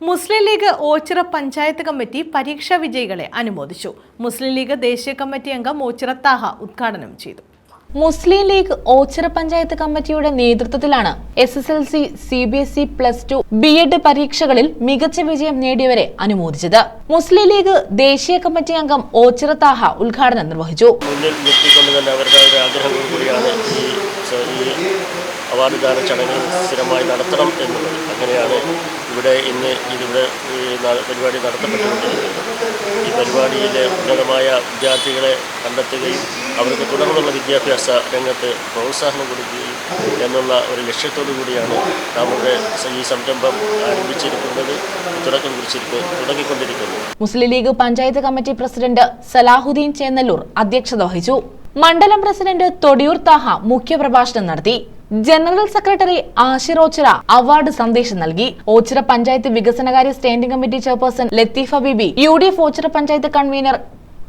മുസ്ലിം league Ochira panchayat committee പരീക്ഷാ വിജയികളെ അനുമോദിച്ചു. മുസ്ലിം ലീഗ് ദേശീയ കമ്മിറ്റി അംഗം ഓച്ചിറ താഹ ഉദ്ഘാടനം ചെയ്തു. മുസ്ലിം ലീഗ് ഓച്ചിറ പഞ്ചായത്ത് കമ്മിറ്റിയുടെ നേതൃത്വത്തിലാണ് SSLC, CBSE, +2, B.Ed പരീക്ഷകളിൽ മികച്ച വിജയം നേടിയവരെ അനുമോദിച്ചത്. മുസ്ലിം ലീഗ് ദേശീയ കമ്മിറ്റി അംഗം ഓച്ചിറ താഹ ഉദ്ഘാടനം നിർവഹിച്ചു. അവാർഡുദാന ചടങ്ങുകൾ സ്ഥിരമായി നടത്തണം എന്നുള്ളത് അങ്ങനെയാണ് ഇവിടെ ഇന്ന് പരിപാടി നടത്തപ്പെട്ടുകൊണ്ടിരിക്കുന്നത്. ഈ പരിപാടിയിലെ ഉന്നതമായ വിദ്യാർത്ഥികളെ കണ്ടെത്തുകയും അവർക്ക് തുടർന്നുള്ള വിദ്യാഭ്യാസ രംഗത്ത് പ്രോത്സാഹനം കൊടുക്കുകയും എന്നുള്ള ഒരു ലക്ഷ്യത്തോടു കൂടിയാണ് നമ്മുടെ ഈ സംരംഭം ആരംഭിച്ചിരിക്കുന്നത്, തുടങ്ങിക്കൊണ്ടിരിക്കുന്നത്. മുസ്ലിം ലീഗ് പഞ്ചായത്ത് കമ്മിറ്റി പ്രസിഡന്റ് സലാഹുദ്ദീൻ ചേന്നല്ലൂർ അധ്യക്ഷത വഹിച്ചു. മണ്ഡലം പ്രസിഡന്റ് തൊടിയൂർ താഹ മുഖ്യപ്രഭാഷണം നടത്തി. General secretary Ashir Ochira award സന്ദേശം നൽകി. ഓച്ചിറ പഞ്ചായത്ത് വികസനകാര്യ standing committee chairperson Latheefa Beevi, UDF Ochira panchayat convener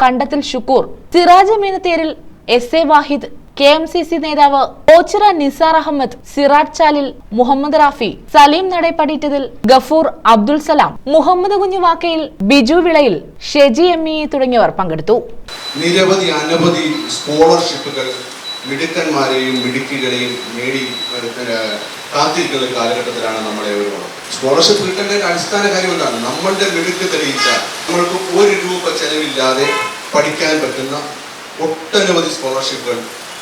Kandathil Shukoor, Siraj Meenatheril, SA Wahid, KMCC നേതാവ് ഓച്ചിറ നിസാർ അഹമ്മദ്, സിറാജ് ചാലിൽ, മുഹമ്മദ് റാഫി, സലീം നടേപ്പടിറ്റതിൽ, ഗഫൂർ, അബ്ദുൽ സലാം, മുഹമ്മദ് കുഞ്ഞു വാക്കയിൽ, ബിജു വിളയിൽ, ഷെജി ME തുടങ്ങിയവർ പങ്കെടുത്തു. നിരവധി അനവധി സ്കോളർഷിപ്പുകൾ മിടുക്കന്മാരെയും മിടുക്കികളെയും നേടി കാത്തിരിക്കുന്ന ഒരു കാലഘട്ടത്തിലാണ് നമ്മളെ ഒരു സ്കോളർഷിപ്പ് കിട്ടേണ്ട അടിസ്ഥാന കാര്യം എന്താണ്? നമ്മളുടെ മിടുക്ക് തെളിയിച്ച നമ്മൾക്ക് ₹1 ചെലവില്ലാതെ പഠിക്കാൻ പറ്റുന്ന ഒട്ടനവധി സ്കോളർഷിപ്പുകൾ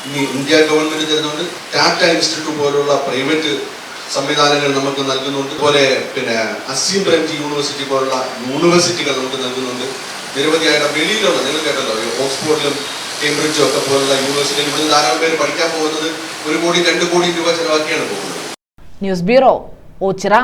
ഇനി ഇന്ത്യ ഗവൺമെന്റ് തരുന്നുണ്ട്. ടാറ്റ ഇൻസ്റ്റിറ്റ്യൂട്ട് പോലുള്ള പ്രൈവറ്റ് സംവിധാനങ്ങൾ നമുക്ക് നൽകുന്നുണ്ട്. അതുപോലെ അസീം പ്രേംജി യൂണിവേഴ്സിറ്റി പോലുള്ള യൂണിവേഴ്സിറ്റികൾ നമുക്ക് നൽകുന്നുണ്ട്. നിരവധിയായിട്ട് വെളിയിലുള്ള നിങ്ങൾ കേട്ടല്ലോ, ഓക്സ്ഫോർഡിലും കേംബ്രിഡ്ജും ഒക്കെ പോലുള്ള യൂണിവേഴ്സിറ്റിയിൽ ഇവിടെ ധാരാളം പേര് പഠിക്കാൻ പോകുന്നത് ₹1 കോടി, ₹2 കോടി ചെലവാക്കിയാണ് പോകുന്നത്. News bureau, Ochira.